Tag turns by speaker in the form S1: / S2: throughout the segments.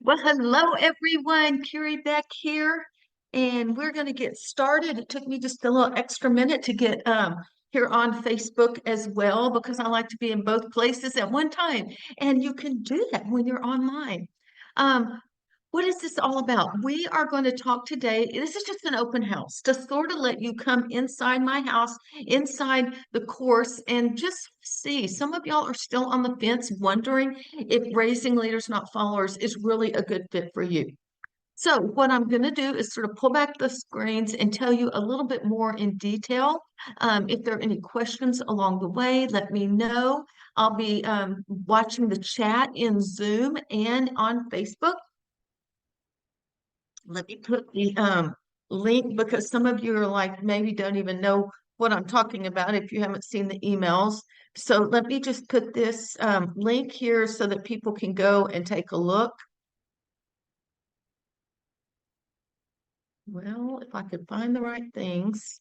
S1: Well, hello everyone. Carrie Beck here, and we're going to get started. It took me just a little extra minute to get here on Facebook as well because I like to be in both places at one time, and you can do that when you're online. Um, what is this all about? We are going to talk today. This is just an open house to sort of let you come inside my house, inside the course, and just see. Some of y'all are still on the fence, wondering if raising leaders, not followers, is really a good fit for you. So, what I'm going to do is sort of pull back the screens and tell you a little bit more in detail. If there are any questions along the way, let me know. I'll be watching the chat in Zoom and on Facebook. Let me put the link because some of you are like maybe don't even know what I'm talking about if you haven't seen the emails. So let me just put this link here so that people can go and take a look. Well, if I could find the right things.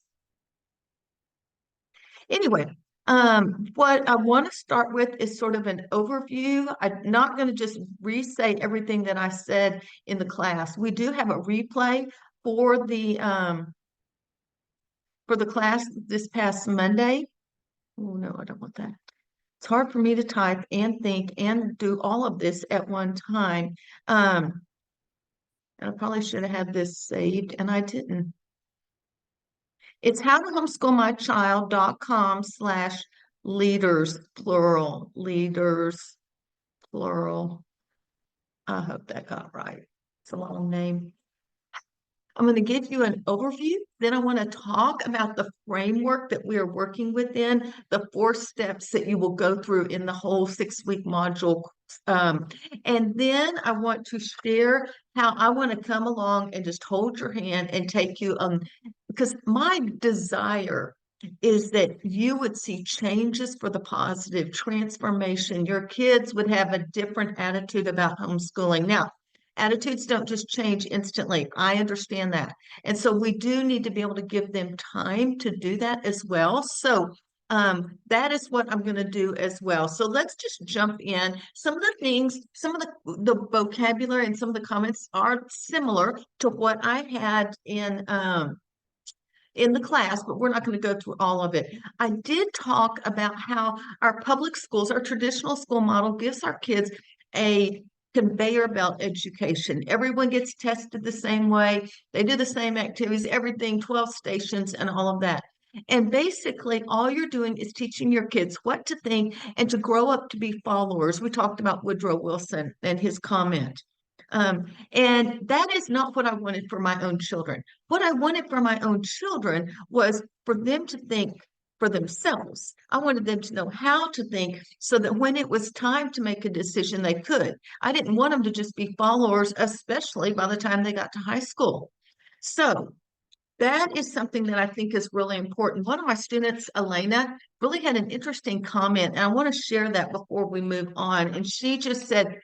S1: Anyway, what I want to start with is sort of an overview. I'm not going to just re-say everything that I said in the class. We do have a replay for the class this past Monday. Oh, no, I don't want that. It's hard for me to type and think and do all of this at one time. I probably should have had this saved and I didn't. It's howtohomeschoolmychild.com/leaders, plural, leaders, plural. I hope that got right. It's a long name. I'm going to give you an overview. Then I want to talk about the framework that we are working within, the 4 steps that you will go through in the whole 6-week module. And then I want to share how I want to come along and just hold your hand and take you because my desire is that you would see changes for the positive transformation. Your kids would have a different attitude about homeschooling. Now, attitudes don't just change instantly. I understand that. And so we do need to be able to give them time to do that as well. So that is what I'm going to do as well. So let's just jump in. Some of the things, some of the vocabulary and some of the comments are similar to what I had in the class, but we're not going to go through all of it. I did talk about how our public schools, our traditional school model gives our kids a conveyor belt education. Everyone gets tested the same way. They do the same activities, everything, 12 stations and all of that. And basically, all you're doing is teaching your kids what to think and to grow up to be followers. We talked about Woodrow Wilson and his comment. And that is not what I wanted for my own children. What I wanted for my own children was for them to think for themselves. I wanted them to know how to think so that when it was time to make a decision, they could. I didn't want them to just be followers, especially by the time they got to high school. So that is something that I think is really important. One of my students, Elena, really had an interesting comment, and I want to share that before we move on. And she just said,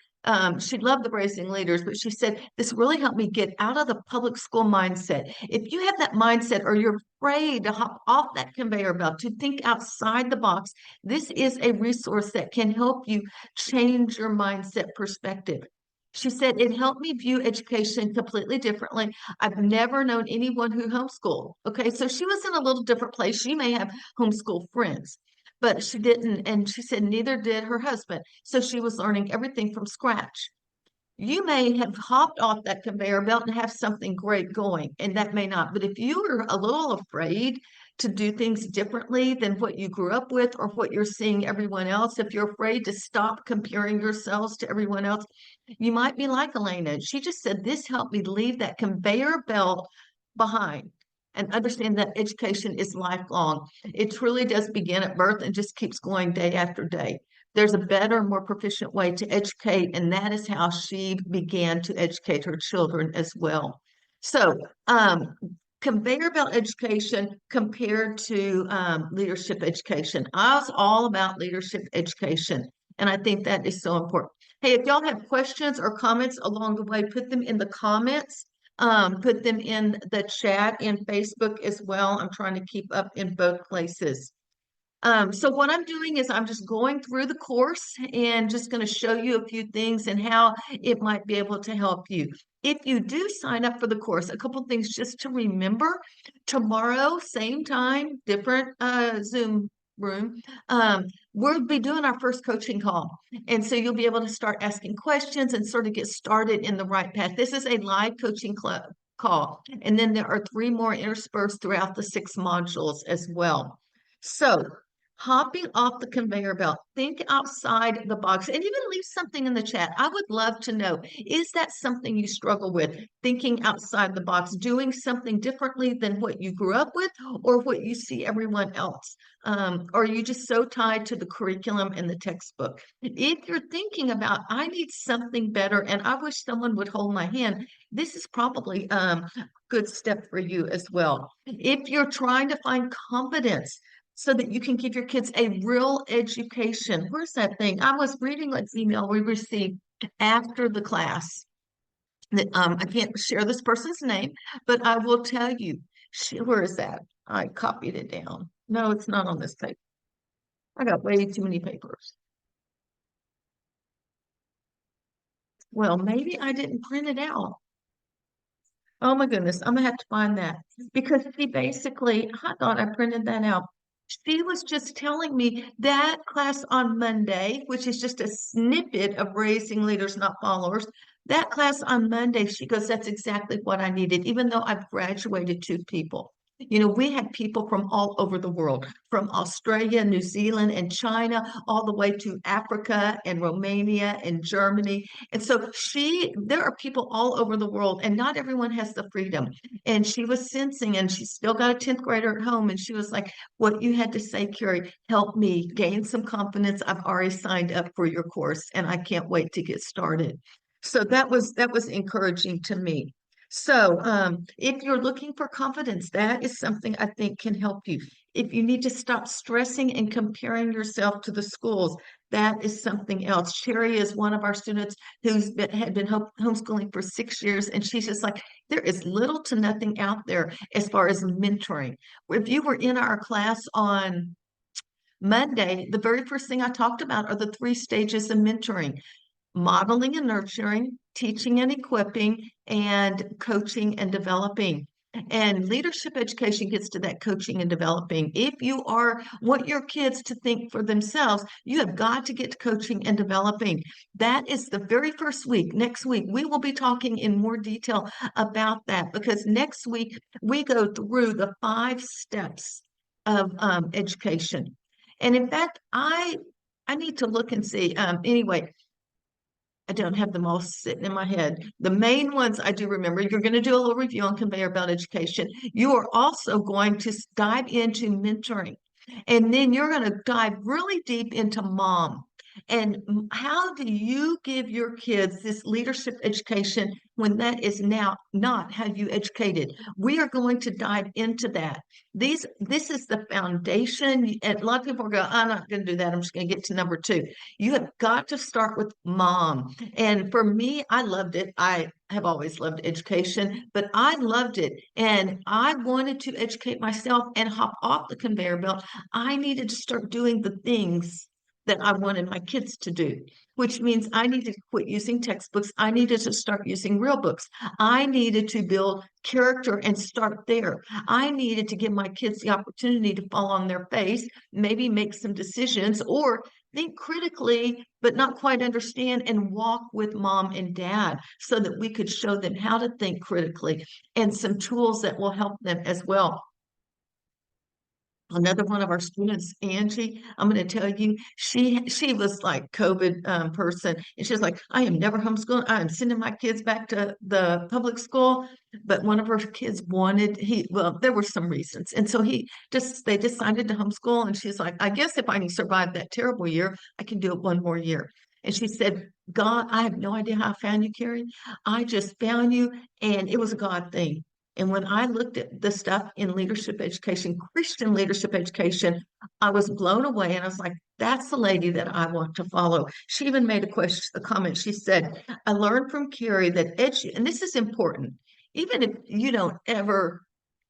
S1: she loved the Raising Leaders, but she said, this really helped me get out of the public school mindset. If you have that mindset or you're afraid to hop off that conveyor belt, to think outside the box, this is a resource that can help you change your mindset perspective. She said, it helped me view education completely differently. I've never known anyone who homeschooled. Okay, so she was in a little different place. She may have homeschool friends, but she didn't. And she said neither did her husband. So she was learning everything from scratch. You may have hopped off that conveyor belt and have something great going, and that may not. But if you are a little afraid to do things differently than what you grew up with or what you're seeing everyone else, if you're afraid to stop comparing yourselves to everyone else, you might be like Elena. She just said, this helped me leave that conveyor belt behind and understand that education is lifelong. It truly does begin at birth and just keeps going day after day. There's a better, more proficient way to educate, and that is how she began to educate her children as well. So, conveyor belt education compared to leadership education. I was all about leadership education, and I think that is so important. Hey, if y'all have questions or comments along the way, put them in the comments. Put them in the chat in Facebook as well. I'm trying to keep up in both places. So what I'm doing is I'm just going through the course and just going to show you a few things and how it might be able to help you. If you do sign up for the course, a couple things just to remember. Tomorrow, same time, different Zoom room. We'll be doing our first coaching call. And so you'll be able to start asking questions and sort of get started in the right path. This is a live coaching club call. And then there are 3 more interspersed throughout the 6 modules as well. So hopping off the conveyor belt, think outside the box and even leave something in the chat. I would love to know, is that something you struggle with? Thinking outside the box, doing something differently than what you grew up with or what you see everyone else? Or are you just so tied to the curriculum and the textbook? If you're thinking about, I need something better and I wish someone would hold my hand, this is probably a good step for you as well. If you're trying to find confidence, so that you can give your kids a real education. Where's that thing? I was reading like email we received after the class. That I can't share this person's name, but I will tell you. Where is that? I copied it down. No, it's not on this paper. I got way too many papers. Well, maybe I didn't print it out. Oh my goodness, I'm gonna have to find that because she basically, I thought I printed that out. She was just telling me that class on Monday, which is just a snippet of Raising Leaders, Not Followers. That class on Monday, she goes, that's exactly what I needed, even though I've graduated 2 people. You know, we had people from all over the world, from Australia, New Zealand, and China, all the way to Africa and Romania and Germany. And so there are people all over the world, and not everyone has the freedom. And she was sensing, and she's still got a 10th grader at home. And she was like, what you had to say, Carrie, helped me gain some confidence. I've already signed up for your course, and I can't wait to get started. So that was encouraging to me. So if you're looking for confidence, that is something I think can help you. If you need to stop stressing and comparing yourself to the schools, that is something else. Sherry is one of our students had been homeschooling for 6 years, and she's just like, there is little to nothing out there as far as mentoring. If you were in our class on Monday, the very first thing I talked about are the 3 stages of mentoring: modeling and nurturing, teaching and equipping, and coaching and developing. And leadership education gets to that coaching and developing. If you want your kids to think for themselves, you have got to get to coaching and developing. That is the very first week. Next week, we will be talking in more detail about that because next week we go through the 5 steps of education. And in fact, I need to look and see. Anyway, I don't have them all sitting in my head. The main ones I do remember, you're going to do a little review on conveyor belt education. You are also going to dive into mentoring. And then you're going to dive really deep into mom. And how do you give your kids this leadership education when that is now not how you educated? We are going to dive into that. This is the foundation. And a lot of people are going, I'm not going to do that. I'm just going to get to number 2. You have got to start with mom. And for me, I loved it. I have always loved education, but I loved it. And I wanted to educate myself and hop off the conveyor belt. I needed to start doing the things that I wanted my kids to do, which means I needed to quit using textbooks. I needed to start using real books. I needed to build character and start there. I needed to give my kids the opportunity to fall on their face, maybe make some decisions or think critically, but not quite understand and walk with mom and dad so that we could show them how to think critically and some tools that will help them as well. Another one of our students, Angie, I'm going to tell you, she was like COVID person, and she's like, I am never homeschooling. I am sending my kids back to the public school. But one of her kids well, there were some reasons, and so they decided to homeschool. And she's like, I guess if I can survive that terrible year, I can do it one more year. And she said, God, I have no idea how I found you, Carrie. I just found you, and it was a God thing. And when I looked at the stuff in leadership education, Christian leadership education, I was blown away. And I was like, that's the lady that I want to follow. She even made a comment. She said, I learned from Carrie that and this is important, even if you don't ever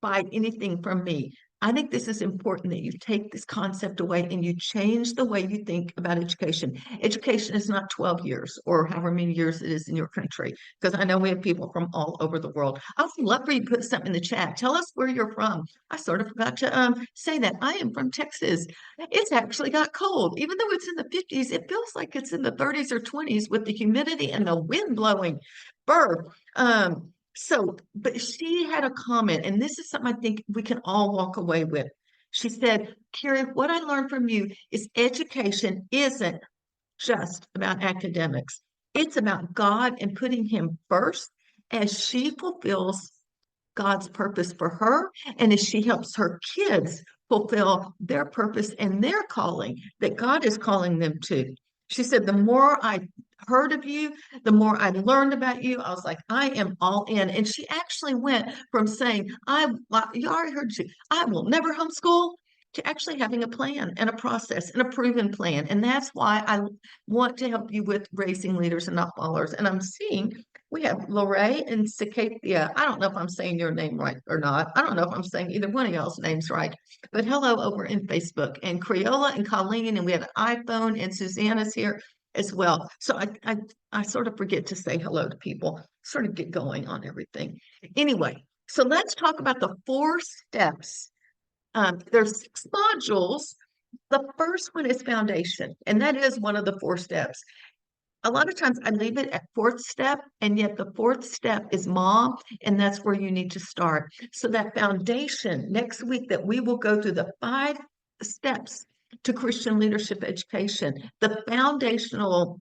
S1: buy anything from me, I think this is important that you take this concept away and you change the way you think about education. Education is not 12 years or however many years it is in your country, because I know we have people from all over the world. I would love for you to put something in the chat. Tell us where you're from. I sort of forgot to say that. I am from Texas. It's actually got cold. Even though it's in the 50s, it feels like it's in the 30s or 20s with the humidity and the wind blowing. Burr. But she had a comment, and this is something I think we can all walk away with. She said, Carrie, what I learned from you is education isn't just about academics. It's about God and putting Him first as she fulfills God's purpose for her and as she helps her kids fulfill their purpose and their calling that God is calling them to. She said, the more I heard of you, the more I learned about you, I was like, I am all in. And she actually went from saying, you already heard you, I will never homeschool, to actually having a plan and a process and a proven plan. And that's why I want to help you with raising leaders and not followers. And I'm seeing we have Lorraine and Sakathia. I don't know if I'm saying your name right or not. I don't know if I'm saying either one of y'all's names right. But hello over in Facebook. And Crayola and Colleen, and we have an iPhone, and Susanna's here as well. So I sort of forget to say hello to people, sort of get going on everything. Anyway, so let's talk about the 4 steps. There's 6 modules. The first one is foundation, and that is one of the 4 steps. A lot of times I leave it at 4th step, and yet the 4th step is mom, and that's where you need to start. So that foundation, next week that we will go through the 5 steps to Christian leadership education, the foundational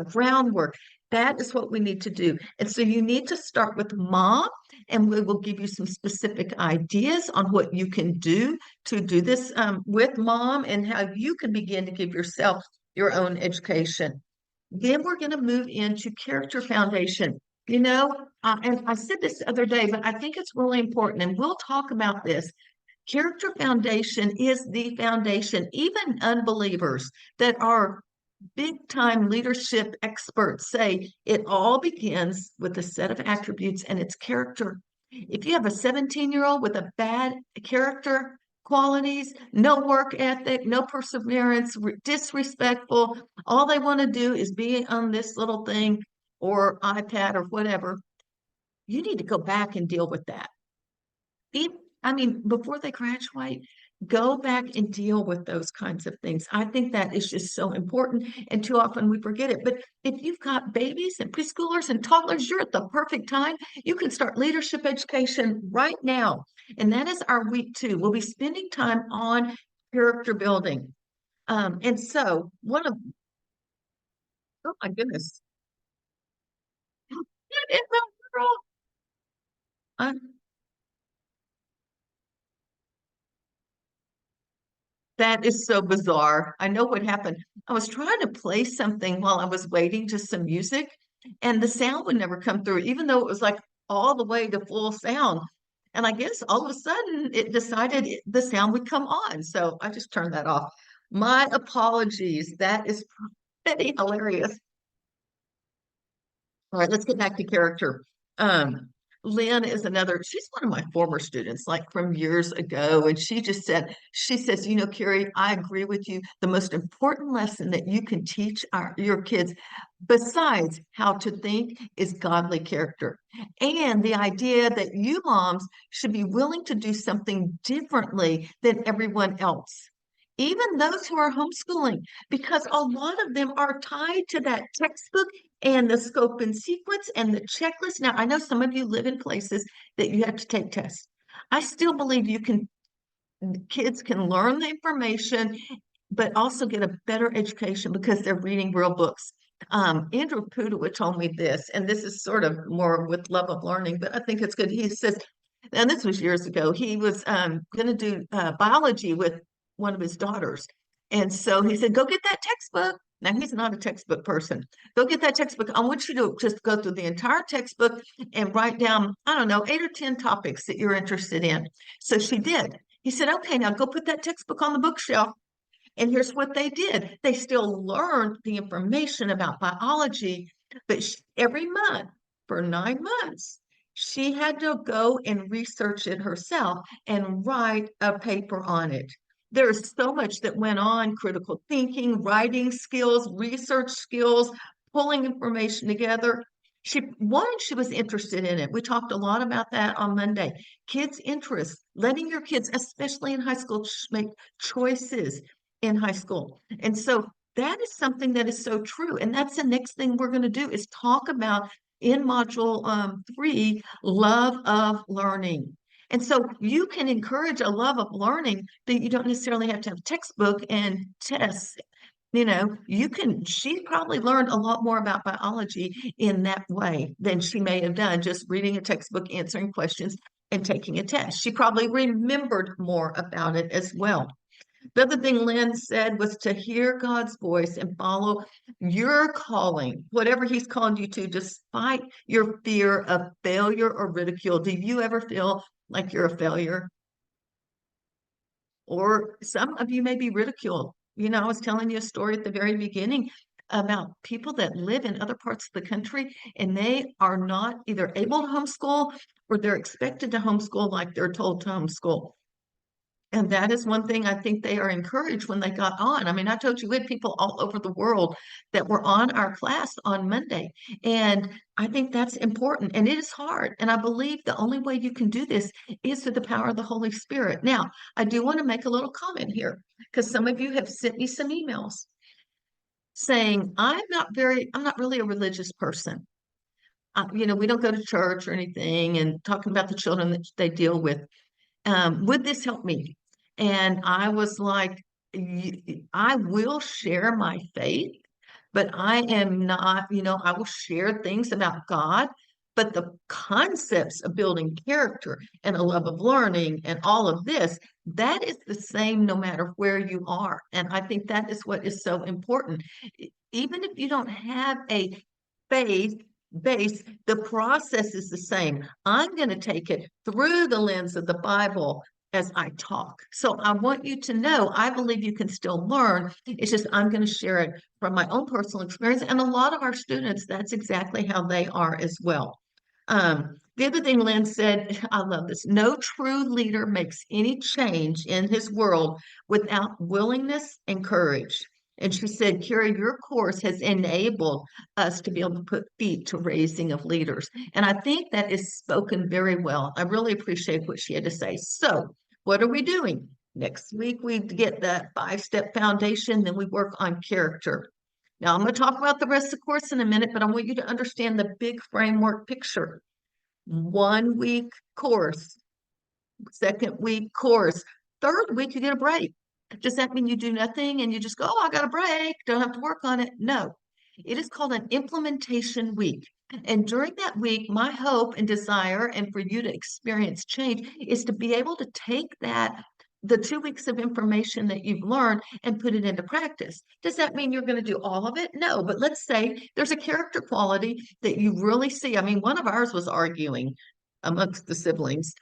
S1: groundwork, that is what we need to do. And so you need to start with mom, and we will give you some specific ideas on what you can do to do this with mom and how you can begin to give yourself your own education. Then we're going to move into character foundation. And I said this the other day, but I think it's really important, and we'll talk about this. Character foundation is the foundation. Even unbelievers that are big time leadership experts say it all begins with a set of attributes, and it's character. If you have a 17-year-old with a bad character qualities, no work ethic, no perseverance, disrespectful, all they want to do is be on this little thing or iPad or whatever, you need to go back and deal with that. Before they graduate, go back and deal with those kinds of things. I think that is just so important, and too often we forget it. But if you've got babies and preschoolers and toddlers, you're at the perfect time. You can start leadership education right now, and that is our week 2. We'll be spending time on character building. And so oh my goodness, what in the world? Uh, That is so bizarre. I know what happened. I was trying to play something while I was waiting, just some music, and the sound would never come through, even though it was like all the way to full sound. And I guess all of a sudden it decided the sound would come on. So I just turned that off. My apologies. That is pretty hilarious. All right, let's get back to character. Um, Lynn is another, she's one of my former students, like from years ago. And she says, Carrie, I agree with you. The most important lesson that you can teach your kids, besides how to think, is godly character. And the idea that you moms should be willing to do something differently than everyone else. Even those who are homeschooling, because a lot of them are tied to that textbook and the scope and sequence and the checklist. Now, I know some of you live in places that you have to take tests. I still believe kids can learn the information, but also get a better education because they're reading real books. Andrew Pudewa told me this, and this is sort of more with love of learning, but I think it's good. He says, and this was years ago, he was going to do biology with one of his daughters. And so he said, go get that textbook. Now, he's not a textbook person. Go get that textbook. I want you to just go through the entire textbook and write down, I don't know, 8 or 10 topics that you're interested in. So she did. He said, okay, now go put that textbook on the bookshelf. And here's what they did. They still learned the information about biology, but every month for 9 months, She had to go and research it herself and write a paper on it. There's so much that went on: critical thinking, writing skills, research skills, pulling information together. She was interested in it. We talked a lot about that on Monday. Kids' interest, letting your kids, especially in high school, make choices in high school. And so that is something that is so true. And that's the next thing we're going to do is talk about in module 3, love of learning. And so you can encourage a love of learning that you don't necessarily have to have textbook and tests. She probably learned a lot more about biology in that way than she may have done just reading a textbook, answering questions, and taking a test. She probably remembered more about it as well. The other thing Lynn said was to hear God's voice and follow your calling, whatever He's called you to, despite your fear of failure or ridicule. Do you ever feel like you're a failure? Or some of you may be ridiculed. I was telling you a story at the very beginning about people that live in other parts of the country and they are not either able to homeschool or they're expected to homeschool like they're told to homeschool. And that is one thing I think they are encouraged when they got on. I mean, I told you we had people all over the world that were on our class on Monday. And I think that's important. And it is hard. And I believe the only way you can do this is through the power of the Holy Spirit. Now, I do want to make a little comment here because some of you have sent me some emails saying, I'm not really a religious person. We don't go to church or anything, and talking about the children that they deal with. Would this help me? And I was like, I will share my faith, but I am not, I will share things about God, but the concepts of building character and a love of learning and all of this, that is the same no matter where you are. And I think that is what is so important. Even if you don't have a faith base, the process is the same. I'm going to take it through the lens of the Bible as I talk. So I want you to know, I believe you can still learn. It's just I'm going to share it from my own personal experience. And a lot of our students, that's exactly how they are as well. The other thing Lynn said, I love this: no true leader makes any change in his world without willingness and courage. And she said, Carrie, your course has enabled us to be able to put feet to raising of leaders. And I think that is spoken very well. I really appreciate what she had to say. So, what are we doing? Next week, we get that 5-step foundation, then we work on character. Now, I'm going to talk about the rest of the course in a minute, but I want you to understand the big framework picture. 1 week course, second week course, third week, you get a break. Does that mean you do nothing and you just go, oh, I got a break, don't have to work on it? No, it is called an implementation week. And during that week, my hope and desire, and for you to experience change, is to be able to take the 2 weeks of information that you've learned and put it into practice. Does that mean you're going to do all of it? No, but let's say there's a character quality that you really see. I mean, one of ours was arguing amongst the siblings.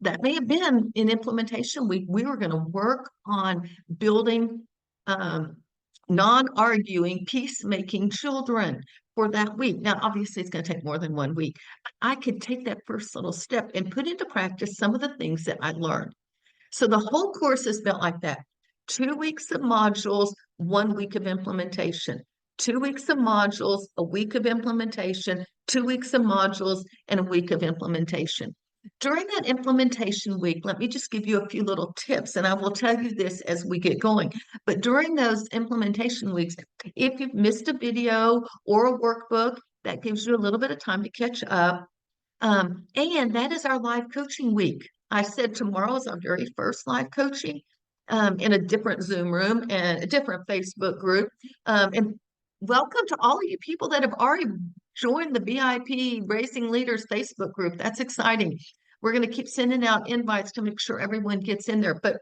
S1: That may have been in implementation week. We were going to work on building non-arguing, peacemaking children for that week. Now, obviously, it's going to take more than 1 week. I could take that first little step and put into practice some of the things that I learned. So the whole course is built like that. 2 weeks of modules, 1 week of implementation. 2 weeks of modules, a week of implementation, 2 weeks of modules, and a week of implementation. During that implementation week, let me just give you a few little tips, and I will tell you this as we get going. But during those implementation weeks, if you've missed a video or a workbook, that gives you a little bit of time to catch up. And that is our live coaching week. I said tomorrow is our very first live coaching in a different Zoom room and a different Facebook group. And welcome to all of you people that have already joined the VIP Raising Leaders Facebook group. That's exciting. We're going to keep sending out invites to make sure everyone gets in there. But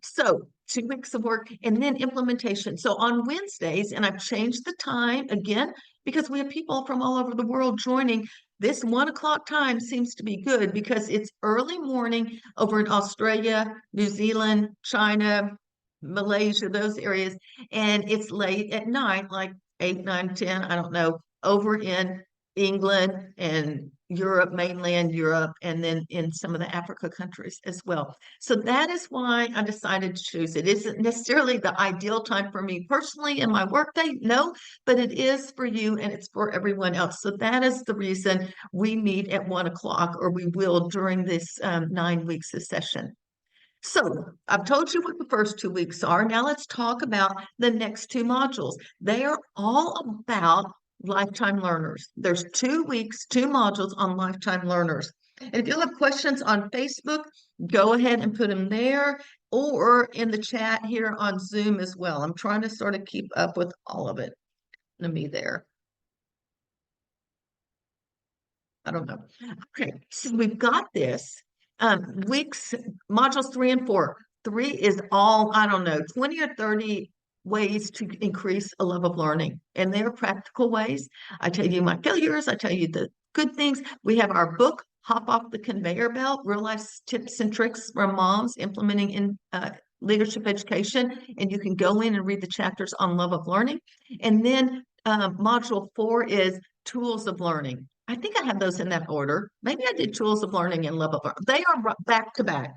S1: so 2 weeks of work and then implementation. So on Wednesdays, and I've changed the time again because we have people from all over the world joining. This 1 o'clock time seems to be good because it's early morning over in Australia, New Zealand, China, Malaysia, those areas. And it's late at night, like 8, 9, 10, I don't know, over in England and Europe, mainland Europe, and then in some of the Africa countries as well. So that is why I decided to choose it. It isn't necessarily the ideal time for me personally in my workday, no, but it is for you and it's for everyone else. So that is the reason we meet at 1 o'clock, or we will during this 9 weeks of session. So I've told you what the first 2 weeks are. Now let's talk about the next two modules. They are all about lifetime learners. There's 2 weeks, two modules on lifetime learners. And if you have questions on Facebook, go ahead and put them there or in the chat here on Zoom as well. I'm trying to sort of keep up with all of it. Let me there. I don't know. Okay, so we've got this. Weeks, modules 3 and 4. 3 is all, I don't know, 20 or 30 ways to increase a love of learning. And they're practical ways. I tell you my failures, I tell you the good things. We have our book, Hop Off the Conveyor Belt, Real Life Tips and Tricks from Moms Implementing in Leadership Education. And you can go in and read the chapters on love of learning. And then module 4 is Tools of Learning. I think I have those in that order. Maybe I did Tools of Learning and Love of Learning. They are back to back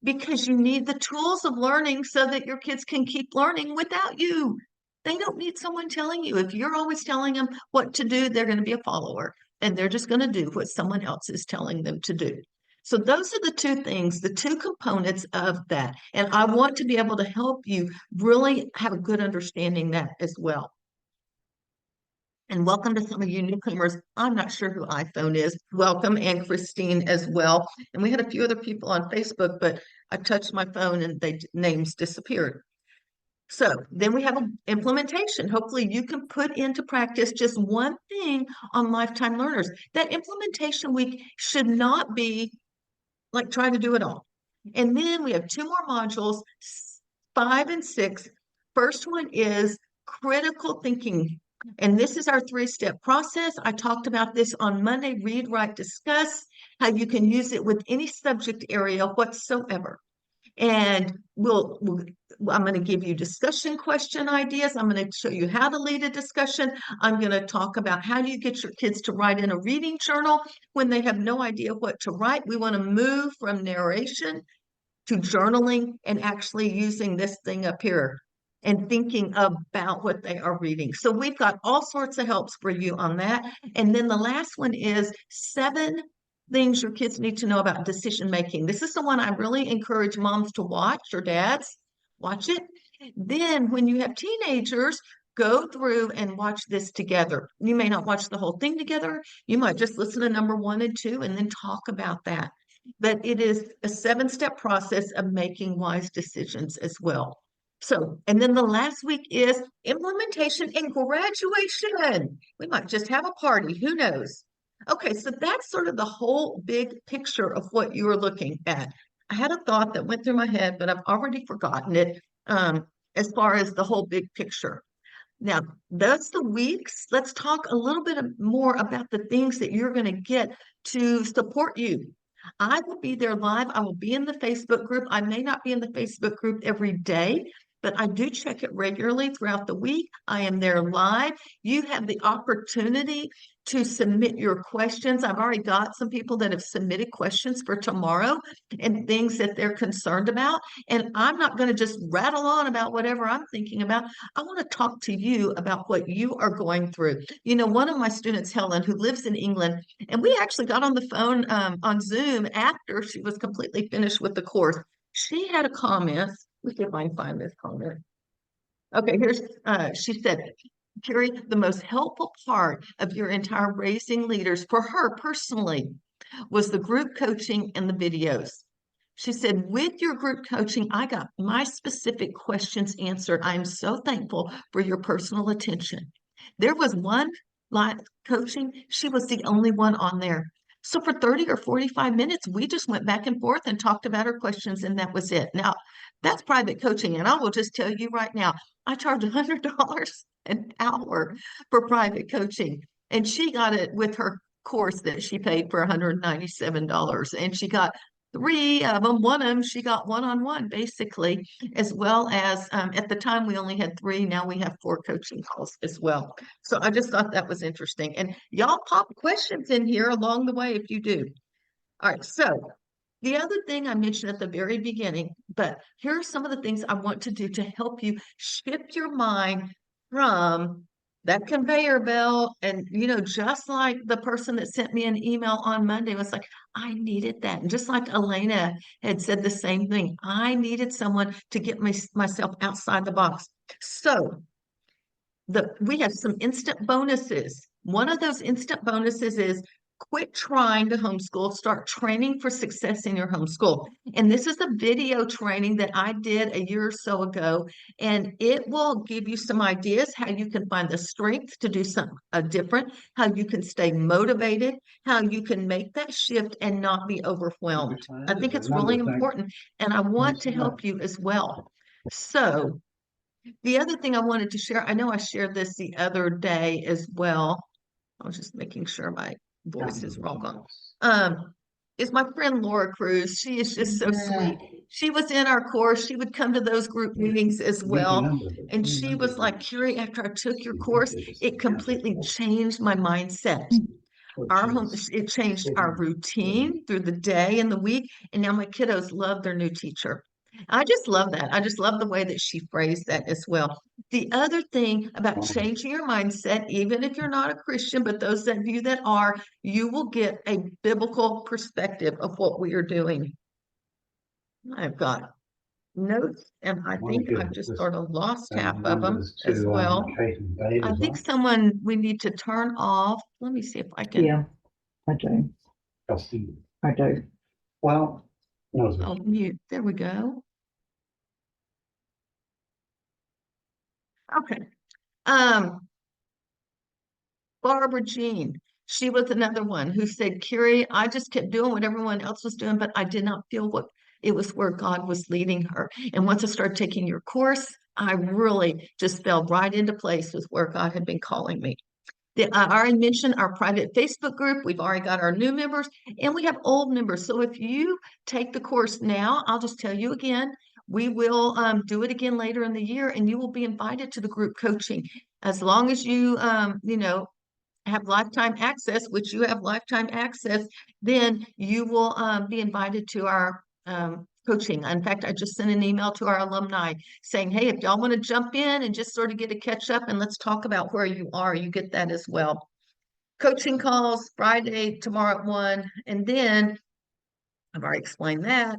S1: because you need the tools of learning so that your kids can keep learning without you. They don't need someone telling you. If you're always telling them what to do, they're going to be a follower and they're just going to do what someone else is telling them to do. So those are the two things, the two components of that. And I want to be able to help you really have a good understanding that as well. And welcome to some of you newcomers. I'm not sure who iPhone is. Welcome, and Christine as well. And we had a few other people on Facebook, but I touched my phone and their names disappeared. So then we have an implementation. Hopefully you can put into practice just one thing on lifetime learners. That implementation week should not be like trying to do it all. And then we have 2 more modules, 5 and 6. First one is critical thinking. And this is our 3-step process. I talked about this on Monday, read, write, discuss, how you can use it with any subject area whatsoever. And I'm going to give you discussion question ideas. I'm going to show you how to lead a discussion. I'm going to talk about how do you get your kids to write in a reading journal when they have no idea what to write. We want to move from narration to journaling and actually using this thing up here and thinking about what they are reading. So we've got all sorts of helps for you on that. And then the last one is 7 things your kids need to know about decision making. This is the one I really encourage moms to watch, or dads, watch it. Then when you have teenagers, go through and watch this together. You may not watch the whole thing together. You might just listen to number 1 and 2 and then talk about that. But it is a 7-step process of making wise decisions as well. So, and then the last week is implementation and graduation. We might just have a party, who knows? Okay, so that's sort of the whole big picture of what you are looking at. I had a thought that went through my head, but I've already forgotten it as far as the whole big picture. Now, that's the weeks. Let's talk a little bit more about the things that you're going to get to support you. I will be there live. I will be in the Facebook group. I may not be in the Facebook group every day, but I do check it regularly throughout the week. I am there live. You have the opportunity to submit your questions. I've already got some people that have submitted questions for tomorrow and things that they're concerned about. And I'm not going to just rattle on about whatever I'm thinking about. I want to talk to you about what you are going through. You know, one of my students, Helen, who lives in England, and we actually got on the phone on Zoom after she was completely finished with the course. She had a comment. Let's see if I can find this comment. Okay, here's, she said, Carrie, the most helpful part of your entire Raising Leaders for her personally was the group coaching and the videos. She said, with your group coaching, I got my specific questions answered. I am so thankful for your personal attention. There was one live coaching. She was the only one on there. So for 30 or 45 minutes, we just went back and forth and talked about her questions, and that was it. Now, that's private coaching. And I will just tell you right now, I charge $100 an hour for private coaching. And she got it with her course that she paid for $197. And she got three of them. One of them, she got one-on-one basically, as well as at the time we only had three. Now we have four coaching calls as well. So I just thought that was interesting. And y'all pop questions in here along the way if you do. All right. So the other thing I mentioned at the very beginning, but here are some of the things I want to do to help you shift your mind from that conveyor belt. And, just like the person that sent me an email on Monday was like, I needed that. And just like Elena had said the same thing, I needed someone to get myself outside the box. So we have some instant bonuses. One of those instant bonuses is quit trying to homeschool, start training for success in your homeschool. And this is a video training that I did a year or so ago, and it will give you some ideas how you can find the strength to do something different, how you can stay motivated, how you can make that shift and not be overwhelmed. I think it's really important, and I want to help you as well. So the other thing I wanted to share, I know I shared this the other day as well. I was just making sure my voice is all gone. Is my friend Laura Cruz. She is just so sweet. She was in our course. She would come to those group meetings as well. And she was like, Carrie, after I took your course, it completely changed my mindset. It changed our routine through the day and the week. And now my kiddos love their new teacher. I just love that. I just love the way that she phrased that as well. The other thing about changing your mindset, even if you're not a Christian, but those of you that are, you will get a biblical perspective of what we are doing. I've got notes, and I think I've just sort of lost half of them as well. I think we need to turn off. Let me see if I can.
S2: Yeah, I do. I do.
S3: Well, no,
S1: Oh, mute. There we go. Okay. Barbara Jean, she was another one who said, Carrie, I just kept doing what everyone else was doing, but I did not feel what it was where God was leading her. And once I started taking your course, I really just fell right into place with where God had been calling me. I already mentioned our private Facebook group. We've already got our new members and we have old members. So if you take the course now, I'll just tell you again, we will do it again later in the year and you will be invited to the group coaching. As long as you, have lifetime access, which you have lifetime access, then you will be invited to our coaching. In fact, I just sent an email to our alumni saying, hey, if y'all want to jump in and just sort of get a catch up and let's talk about where you are, you get that as well. Coaching calls Friday, tomorrow at 1. And then I've already explained that.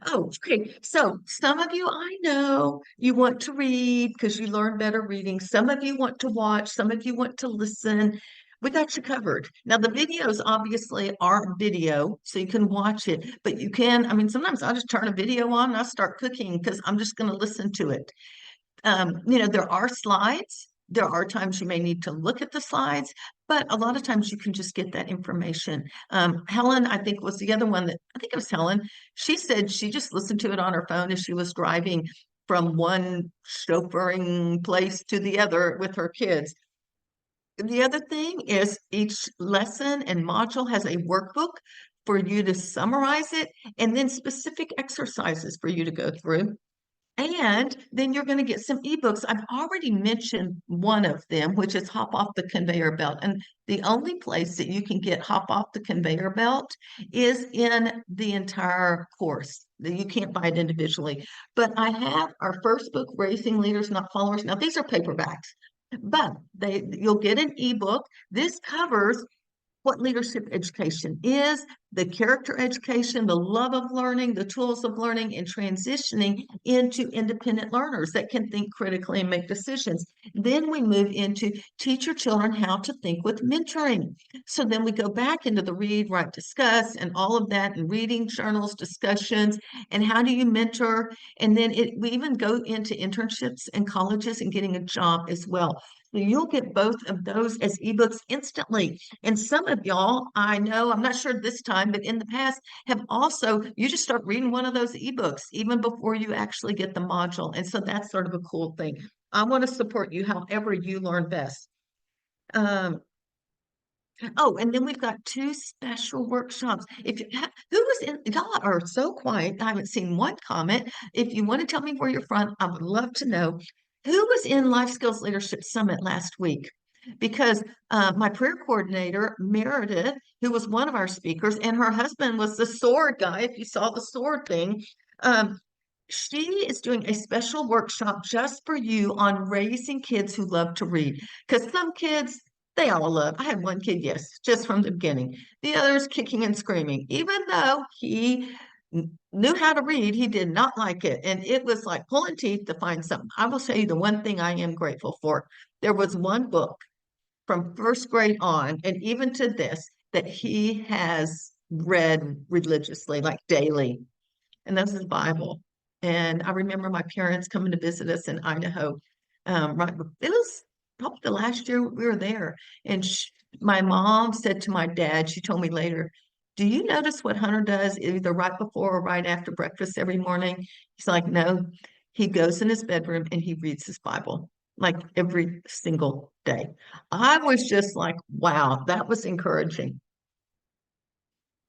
S1: Oh, okay. So some of you, I know you want to read because you learn better reading. Some of you want to watch. Some of you want to listen. We got you covered. Now, the videos obviously are video, so you can watch it, but you can, sometimes I'll just turn a video on and I'll start cooking because I'm just going to listen to it. There are slides. There are times you may need to look at the slides, but a lot of times you can just get that information. Helen, I think, was the other one I think it was Helen. She said she just listened to it on her phone as she was driving from one chauffeuring place to the other with her kids. The other thing is each lesson and module has a workbook for you to summarize it and then specific exercises for you to go through. And then you're going to get some ebooks. I've already mentioned one of them, which is Hop Off the Conveyor Belt. And the only place that you can get Hop Off the Conveyor Belt is in the entire course. You can't buy it individually. But I have our first book, Raising Leaders, Not Followers. Now, these are paperbacks, but you'll get an ebook. This covers what leadership education is, the character education, the love of learning, the tools of learning, and transitioning into independent learners that can think critically and make decisions. Then we move into teach your children how to think with mentoring. So then we go back into the read, write, discuss, and all of that, and reading journals, discussions, and how do you mentor? And then we even go into internships and colleges and getting a job as well. So you'll get both of those as ebooks instantly. And some of y'all, I know, I'm not sure this time, but in the past have also, you just start reading one of those ebooks even before you actually get the module. And so that's sort of a cool thing. I want to support you however you learn best. Oh, and then we've got 2 special workshops. If you who was in, y'all are so quiet. I haven't seen one comment. If you want to tell me where you're from, I would love to know who was in Life Skills Leadership Summit last week. Because my prayer coordinator, Meredith, who was one of our speakers, and her husband was the sword guy, if you saw the sword thing, she is doing a special workshop just for you on raising kids who love to read. Because some kids, they all love. I had one kid, yes, just from the beginning. The others kicking and screaming. Even though he knew how to read, he did not like it. And it was like pulling teeth to find something. I will tell you the one thing I am grateful for. There was one book from first grade on, and even to this, that he has read religiously, like daily, and that's his Bible. And I remember my parents coming to visit us in Idaho. It was probably the last year we were there, and my mom said to my dad, she told me later, "Do you notice what Hunter does either right before or right after breakfast every morning?" He's like, "No." He goes in his bedroom and he reads his Bible like every single day. I was just like, wow, that was encouraging.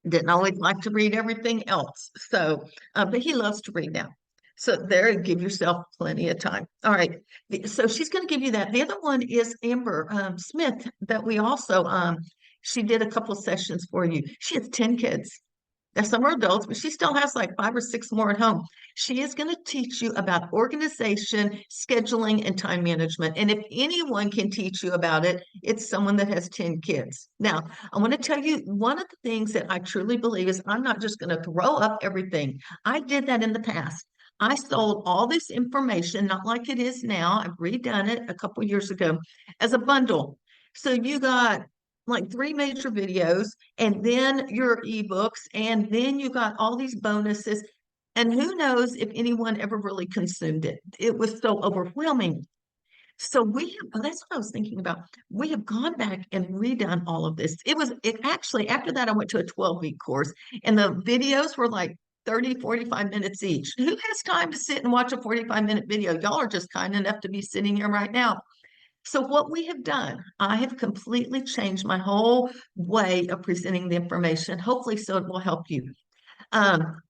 S1: Didn't always like to read everything else. So, but he loves to read now. So there, give yourself plenty of time. All right. So she's going to give you that. The other one is Amber Smith that we also, she did a couple of sessions for you. She has 10 kids. Now, some are adults, but she still has like 5 or 6 more at home. She is going to teach you about organization, scheduling, and time management. And if anyone can teach you about it, it's someone that has 10 kids. Now, I want to tell you one of the things that I truly believe is I'm not just going to throw up everything. I did that in the past. I sold all this information, not like it is now. I've redone it a couple years ago as a bundle. So you got like 3 major videos and then your ebooks, and then you got all these bonuses. And who knows if anyone ever really consumed it. It was so overwhelming. So that's what I was thinking about. We have gone back and redone all of this. It actually, after that, I went to a 12-week course, and the videos were like 30, 45 minutes each. Who has time to sit and watch a 45-minute video? Y'all are just kind enough to be sitting here right now. So what we have done, I have completely changed my whole way of presenting the information, hopefully so it will help you.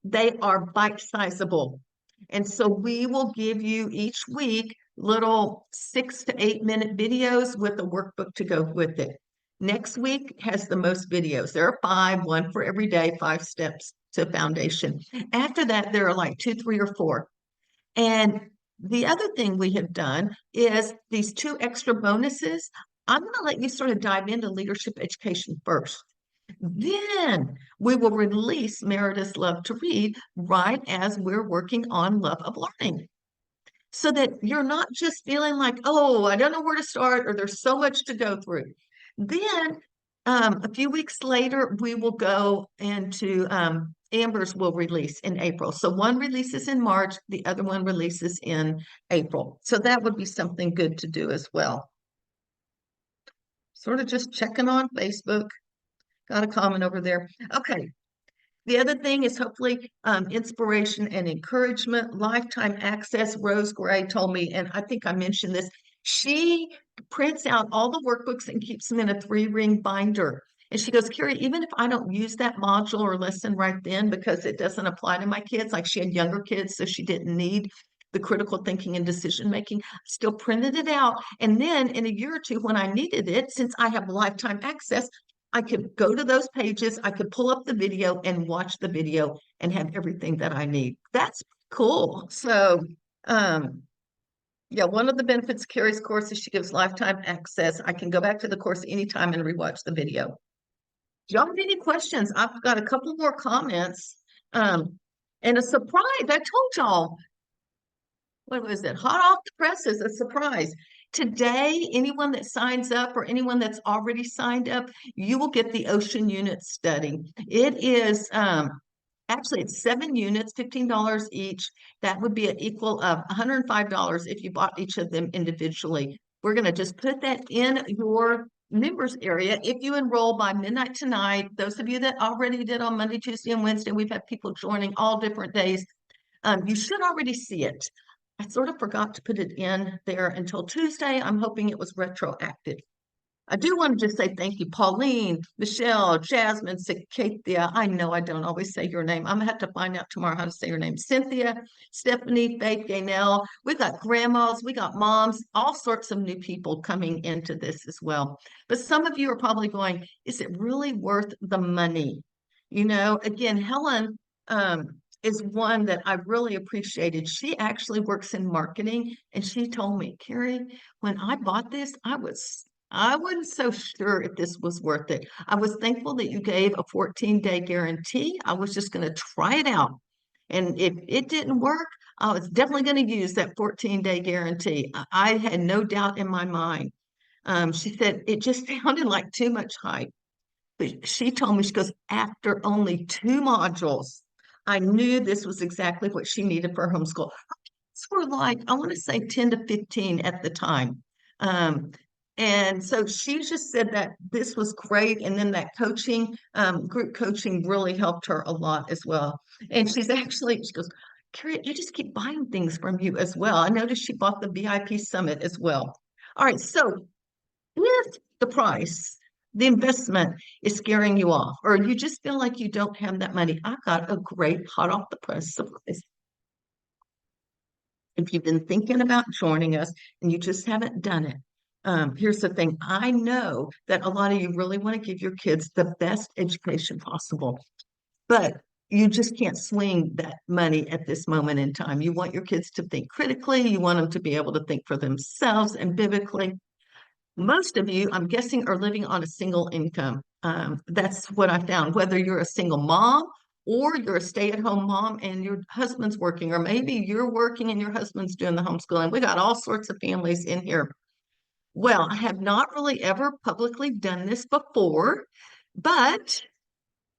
S1: They are bite-sizable. And so we will give you each week little 6 to 8 minute videos with a workbook to go with it. Next week has the most videos. There are 5, one for every day, 5 steps to foundation. After that, there are like 2, 3, or 4. And the other thing we have done is these 2 extra bonuses. I'm going to let you sort of dive into leadership education first. Then we will release Meredith's Love to Read right as we're working on Love of Learning. So that you're not just feeling like, oh, I don't know where to start, or there's so much to go through. Then a few weeks later, we will go into Amber's will release in April. So one releases in March, the other one releases in April. So that would be something good to do as well. Sort of just checking on Facebook. Got a comment over there. Okay. The other thing is hopefully inspiration and encouragement, lifetime access. Rose Gray told me, and I think I mentioned this, she prints out all the workbooks and keeps them in a 3-ring binder. And she goes, Carrie, even if I don't use that module or lesson right then because it doesn't apply to my kids, like she had younger kids, so she didn't need the critical thinking and decision making, still printed it out. And then in a year or 2, when I needed it, since I have lifetime access, I could go to those pages, I could pull up the video and watch the video and have everything that I need. That's cool. So, yeah, one of the benefits of Carrie's course is she gives lifetime access. I can go back to the course anytime and rewatch the video. Do y'all have any questions? I've got a couple more comments. And a surprise, I told y'all, what was it? Hot off the press is a surprise. Today, anyone that signs up or anyone that's already signed up, you will get the Ocean Unit study. It is actually it's 7 units, $15 each. That would be an equal of $105 if you bought each of them individually. We're going to just put that in your members area. If you enroll by midnight tonight, those of you that already did on Monday, Tuesday, and Wednesday, we've had people joining all different days. You should already see it. I sort of forgot to put it in there until Tuesday. I'm hoping it was retroactive. I do want to just say thank you, Pauline, Michelle, Jasmine, Cynthia. I know I don't always say your name. I'm gonna have to find out tomorrow how to say your name. Cynthia, Stephanie, Faith, Gaynell. We've got grandmas, we got moms, all sorts of new people coming into this as well. But some of you are probably going, is it really worth the money? You know, again, Helen is one that I really appreciated. She actually works in marketing, and she told me, Carrie, when I bought this, I wasn't so sure if this was worth it. I was thankful that you gave a 14-day guarantee. I was just going to try it out. And if it didn't work, I was definitely going to use that 14-day guarantee. I had no doubt in my mind. She said it just sounded like too much hype. But she told me, she goes, after only 2 modules, I knew this was exactly what she needed for homeschool. Kids were like, I want to say 10 to 15 at the time. And so she just said that this was great. And then that coaching, group coaching really helped her a lot as well. And she goes, Carrie, you just keep buying things from you as well. I noticed she bought the VIP Summit as well. All right, so if the price, the investment is scaring you off, or you just feel like you don't have that money, I got a great hot off the press surprise. If you've been thinking about joining us and you just haven't done it, here's the thing. I know that a lot of you really want to give your kids the best education possible, but you just can't swing that money at this moment in time. You want your kids to think critically. You want them to be able to think for themselves and biblically. Most of you, I'm guessing, are living on a single income. That's what I found, whether you're a single mom or you're a stay-at-home mom and your husband's working, or maybe you're working and your husband's doing the homeschooling. We got all sorts of families in here. Well, I have not really ever publicly done this before, but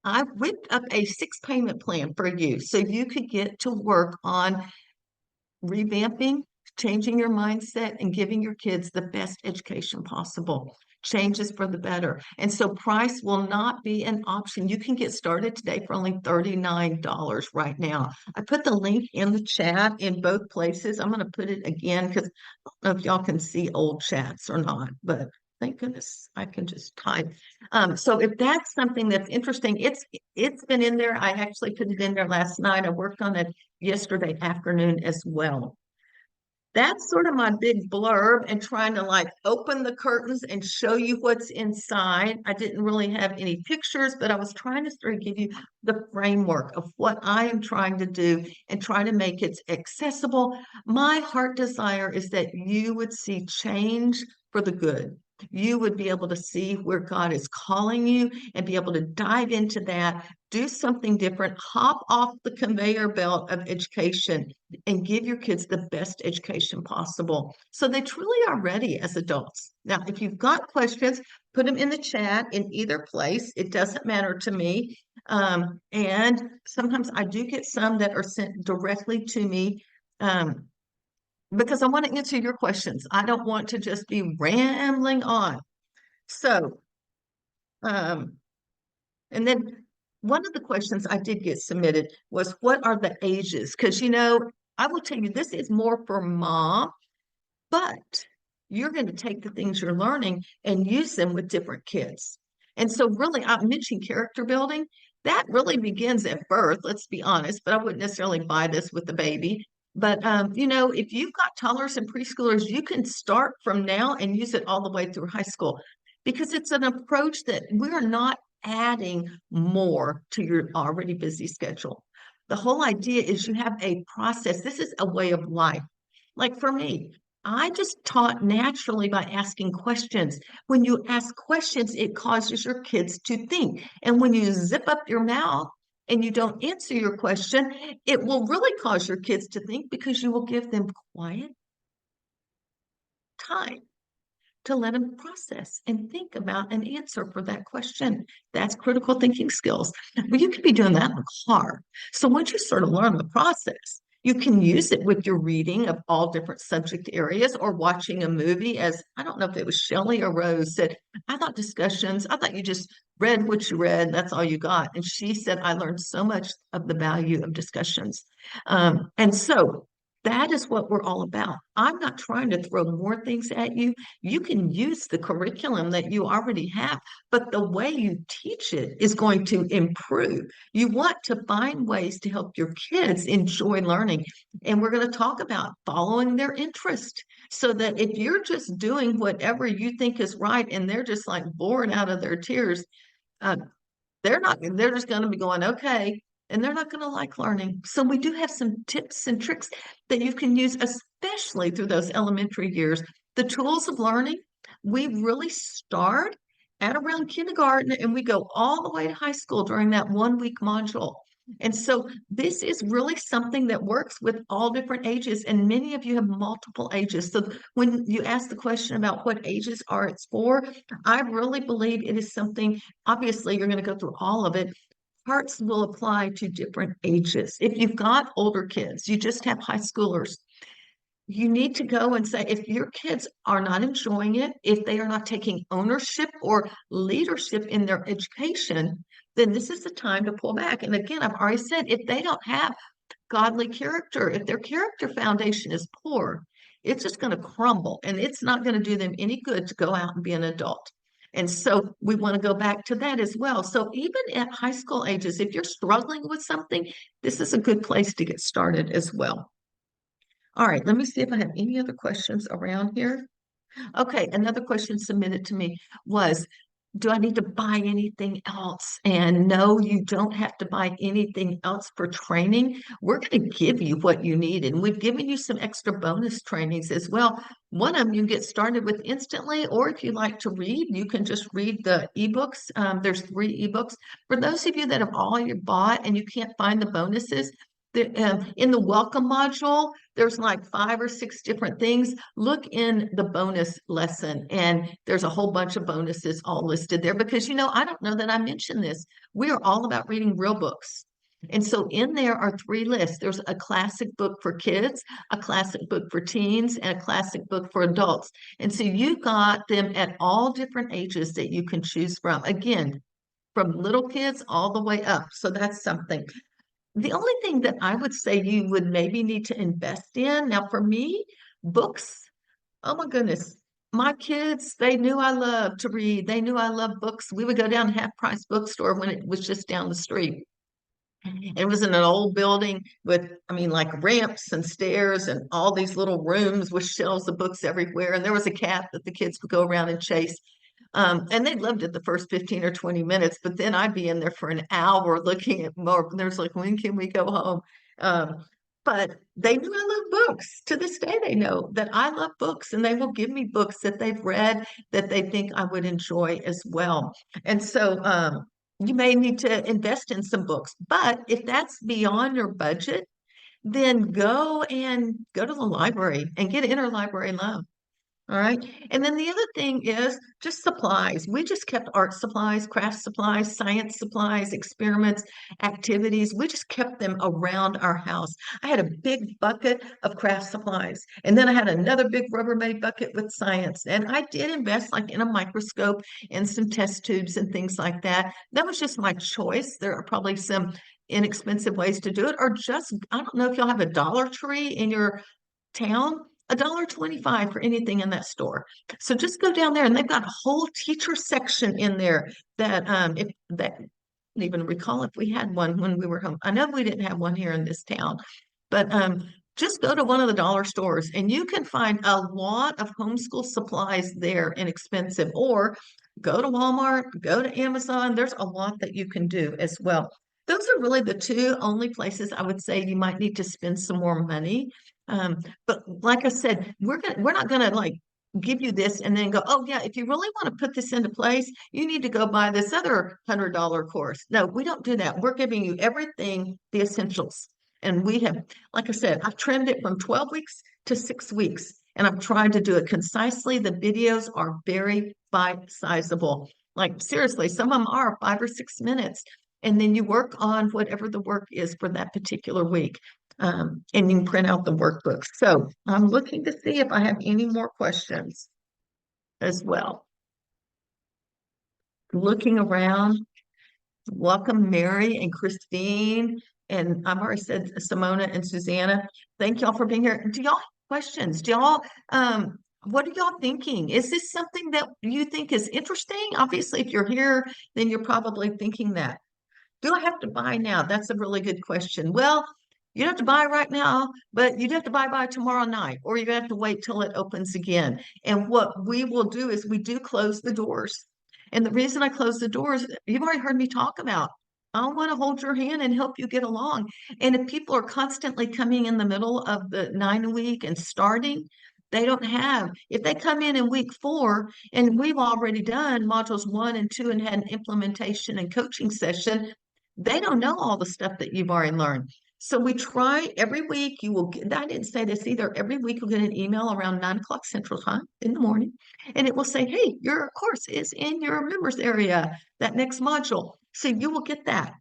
S1: I whipped up a 6-payment plan for you so you could get to work on revamping, changing your mindset, and giving your kids the best education possible. Changes for the better. And so price will not be an option. You can get started today for only $39 right now. I put the link in the chat in both places. I'm going to put it again because I don't know if y'all can see old chats or not, but thank goodness I can just type. So if that's something that's interesting, it's been in there. I actually put it in there last night. I worked on it yesterday afternoon as well. That's sort of my big blurb and trying to like open the curtains and show you what's inside. I didn't really have any pictures, but I was trying to sort of give you the framework of what I am trying to do and try to make it accessible. My heart desire is that you would see change for the good. You would be able to see where God is calling you and be able to dive into that, do something different, hop off the conveyor belt of education and give your kids the best education possible so they truly are ready as adults. Now, if you've got questions, put them in the chat in either place. It doesn't matter to me. And sometimes I do get some that are sent directly to me. Because I want to answer your questions. I don't want to just be rambling on. So, and then one of the questions I did get submitted was, what are the ages? Because, you know, I will tell you, this is more for mom, but you're going to take the things you're learning and use them with different kids. And so really, I mentioned character building. That really begins at birth, let's be honest, but I wouldn't necessarily buy this with the baby. But, you know, if you've got toddlers and preschoolers, you can start from now and use it all the way through high school because it's an approach that we're not adding more to your already busy schedule. The whole idea is you have a process. This is a way of life. Like for me, I just taught naturally by asking questions. When you ask questions, it causes your kids to think. And when you zip up your mouth, and you don't answer your question, it will really cause your kids to think because you will give them quiet time to let them process and think about an answer for that question. That's critical thinking skills. Well, you could be doing that in the car. So once you sort of learn the process, you can use it with your reading of all different subject areas or watching a movie. As I don't know if it was Shelley or Rose said, I thought you just read what you read, that's all you got. And she said, I learned so much of the value of discussions. And so That is what we're all about. I'm not trying to throw more things at you. You can use the curriculum that you already have, but the way you teach it is going to improve. You want to find ways to help your kids enjoy learning. And we're going to talk about following their interest so that if you're just doing whatever you think is right and they're just like bored out of their tears, uh, they're just going to be going, okay, and they're not going to like learning. So we do have some tips and tricks that you can use, especially through those elementary years. The tools of learning, we really start at around kindergarten and we go all the way to high school during that 1 week module. And so this is really something that works with all different ages, and many of you have multiple ages. So when you ask the question about what ages are it's for, I really believe it is something, obviously you're going to go through all of it. Parts will apply to different ages. If you've got older kids, you just have high schoolers, you need to go and say, if your kids are not enjoying it, if they are not taking ownership or leadership in their education, then this is the time to pull back. And again, I've already said, if they don't have godly character, if their character foundation is poor, it's just going to crumble and it's not going to do them any good to go out and be an adult. And so we want to go back to that as well. So even at high school ages, if you're struggling with something, this is a good place to get started as well. All right, let me see if I have any other questions around here. Okay, another question submitted to me was, do I need to buy anything else? And no, you don't have to buy anything else for training. We're going to give you what you need, and we've given you some extra bonus trainings as well. One of them you can get started with instantly, or if you like to read, you can just read the ebooks. There's 3 ebooks. For those of you that have already bought and you can't find the bonuses, in the welcome module, there's like 5 or 6 different things. Look in the bonus lesson, and there's a whole bunch of bonuses all listed there because, I don't know that I mentioned this. We are all about reading real books. And so in there are 3 lists. There's a classic book for kids, a classic book for teens, and a classic book for adults. And so you got them at all different ages that you can choose from. Again, from little kids all the way up. So that's something. The only thing that I would say you would maybe need to invest in, now for me, books, oh my goodness, my kids, they knew I loved to read. They knew I loved books. We would go down to Half Price Bookstore when it was just down the street. It was in an old building with, like ramps and stairs and all these little rooms with shelves of books everywhere. And there was a cat that the kids would go around and chase. And they loved it the first 15 or 20 minutes, but then I'd be in there for an hour looking at more. And there's like, when can we go home? But they knew I love books. To this day, they know that I love books, and they will give me books that they've read that they think I would enjoy as well. And so you may need to invest in some books, but if that's beyond your budget, then go to the library and get interlibrary loan. All right. And then the other thing is just supplies. We just kept art supplies, craft supplies, science supplies, experiments, activities. We just kept them around our house. I had a big bucket of craft supplies, and then I had another big Rubbermaid bucket with science. And I did invest like in a microscope and some test tubes and things like that. That was just my choice. There are probably some inexpensive ways to do it, or just, I don't know if you'll have a Dollar Tree in your town. $1.25 for anything in that store. So just go down there, and they've got a whole teacher section in there that if that I don't even recall if we had one when we were home. I know we didn't have one here in this town, but just go to one of the dollar stores and you can find a lot of homeschool supplies there, inexpensive, or go to Walmart, go to Amazon. There's a lot that you can do as well. Those are really the 2 only places I would say you might need to spend some more money. But like I said, we're not gonna like give you this and then go, oh yeah, if you really want to put this into place, you need to go buy this other $100 course. No, we don't do that. We're giving you everything, the essentials. And we have, like I said, I've trimmed it from 12 weeks to 6 weeks, and I've tried to do it concisely. The videos are very bite-sizable. Like seriously, some of them are 5 or 6 minutes. And then you work on whatever the work is for that particular week. And you can print out the workbook. So I'm looking to see if I have any more questions as well. Looking around, welcome Mary and Christine And I've already said Simona and Susanna, thank y'all for being here. Do y'all have questions? Do y'all, what are y'all thinking? Is this something that you think is interesting? Obviously, if you're here, then you're probably thinking that. Do I have to buy now? That's a really good question. Well, you don't have to buy right now, but you'd have to buy by tomorrow night, or you're gonna have to wait till it opens again. And what we will do is we do close the doors. And the reason I close the doors, you've already heard me talk about. I want to hold your hand and help you get along. And if people are constantly coming in the middle of the 9 week and starting, they don't have. If they come in week 4 and we've already done modules 1 and 2 and had an implementation and coaching session, they don't know all the stuff that you've already learned. So we try every week. You will get, I didn't say this either. Every week you'll get an email around 9 o'clock Central Time in the morning, and it will say, hey, your course is in your members area, that next module. So you will get that.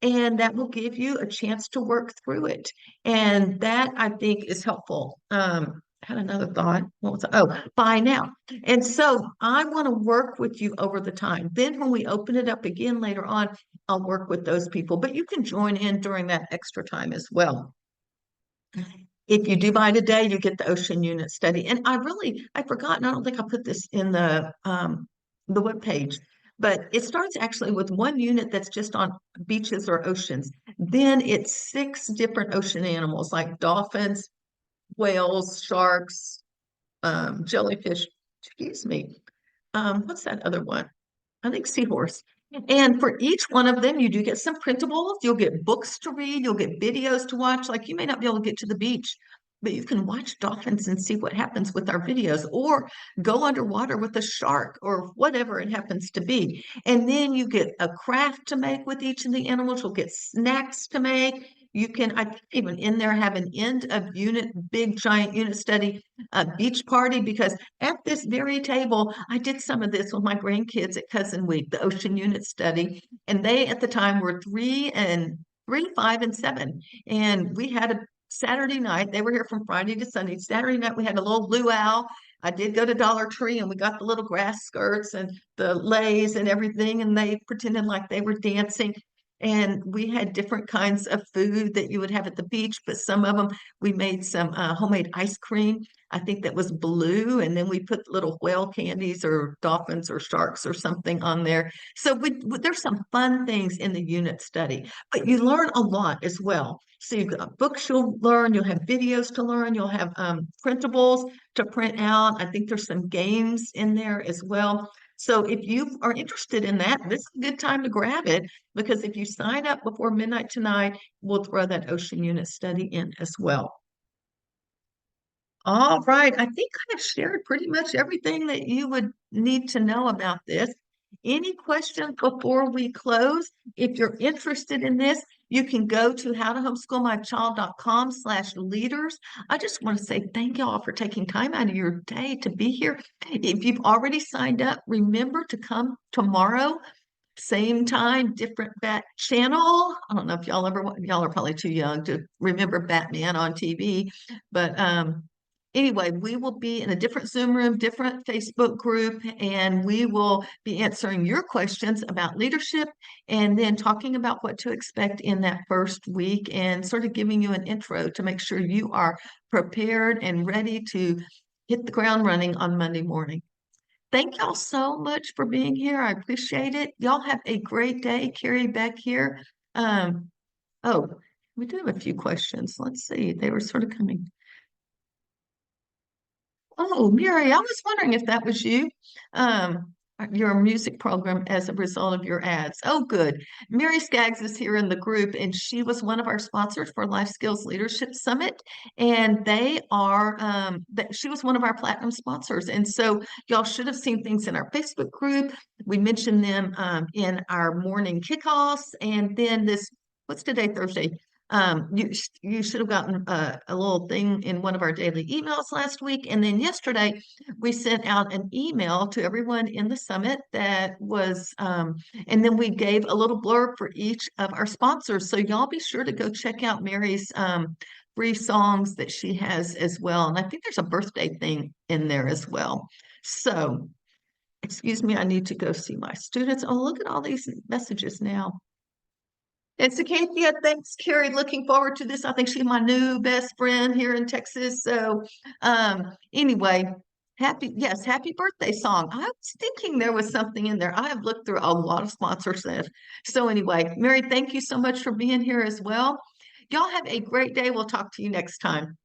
S1: And that will give you a chance to work through it. And that I think is helpful. I had another thought. What was it? Oh, buy now. And so I want to work with you over the time. Then when we open it up again later on, I'll work with those people, but you can join in during that extra time as well. If you do buy today, you get the ocean unit study. And I forgot, and I don't think I put this in the webpage, but it starts actually with one unit that's just on beaches or oceans. Then it's 6 different ocean animals like dolphins, whales, sharks, jellyfish, excuse me. What's that other one? I think seahorse. And for each one of them, you do get some printables. You'll get books to read. You'll get videos to watch. Like you may not be able to get to the beach, but you can watch dolphins and see what happens with our videos, or go underwater with a shark or whatever it happens to be. And then you get a craft to make with each of the animals. You'll get snacks to make. You can, I think even in there have an end of unit, big giant unit study, beach party, because at this very table, I did some of this with my grandkids at Cousin Week, the Ocean Unit Study, and they at the time were 3, 5, and 7, and we had a Saturday night. They were here from Friday to Sunday. Saturday night we had a little luau. I did go to Dollar Tree, and we got the little grass skirts and the leis and everything, and they pretended like they were dancing. And we had different kinds of food that you would have at the beach, but some of them we made some homemade ice cream. I think that was blue, and then we put little whale candies or dolphins or sharks or something on there. So there's some fun things in the unit study, but you learn a lot as well. So you've got books you'll learn, you'll have videos to learn, you'll have printables to print out. I think there's some games in there as well. So if you are interested in that, this is a good time to grab it, because if you sign up before midnight tonight, we'll throw that ocean unit study in as well. All right, I think I've shared pretty much everything that you would need to know about this. Any questions before we close? If you're interested in this, you can go to howtohomeschoolmychild.com/leaders. I just want to say thank y'all for taking time out of your day to be here. If you've already signed up, remember to come tomorrow, same time, different bat channel. I don't know if y'all y'all are probably too young to remember Batman on TV, but anyway, we will be in a different Zoom room, different Facebook group, and we will be answering your questions about leadership, and then talking about what to expect in that first week, and sort of giving you an intro to make sure you are prepared and ready to hit the ground running on Monday morning. Thank y'all so much for being here. I appreciate it. Y'all have a great day. Carrie back here. Oh, we do have a few questions. Let's see. They were sort of coming. Oh, Mary, I was wondering if that was you. Your music program as a result of your ads. Oh, good. Mary Skaggs is here in the group, and she was one of our sponsors for Life Skills Leadership Summit. And they are, she was one of our platinum sponsors. And so y'all should have seen things in our Facebook group. We mentioned them in our morning kickoffs. And then what's today, Thursday? You should have gotten a little thing in one of our daily emails last week. And then yesterday, we sent out an email to everyone in the summit that was, and then we gave a little blurb for each of our sponsors. So y'all be sure to go check out Mary's free songs that she has as well. And I think there's a birthday thing in there as well. So, excuse me, I need to go see my students. Oh, look at all these messages now. And Sakanthia, thanks, Carrie. Looking forward to this. I think she's my new best friend here in Texas. So, anyway, happy birthday song. I was thinking there was something in there. I have looked through a lot of sponsorships. So, anyway, Mary, thank you so much for being here as well. Y'all have a great day. We'll talk to you next time.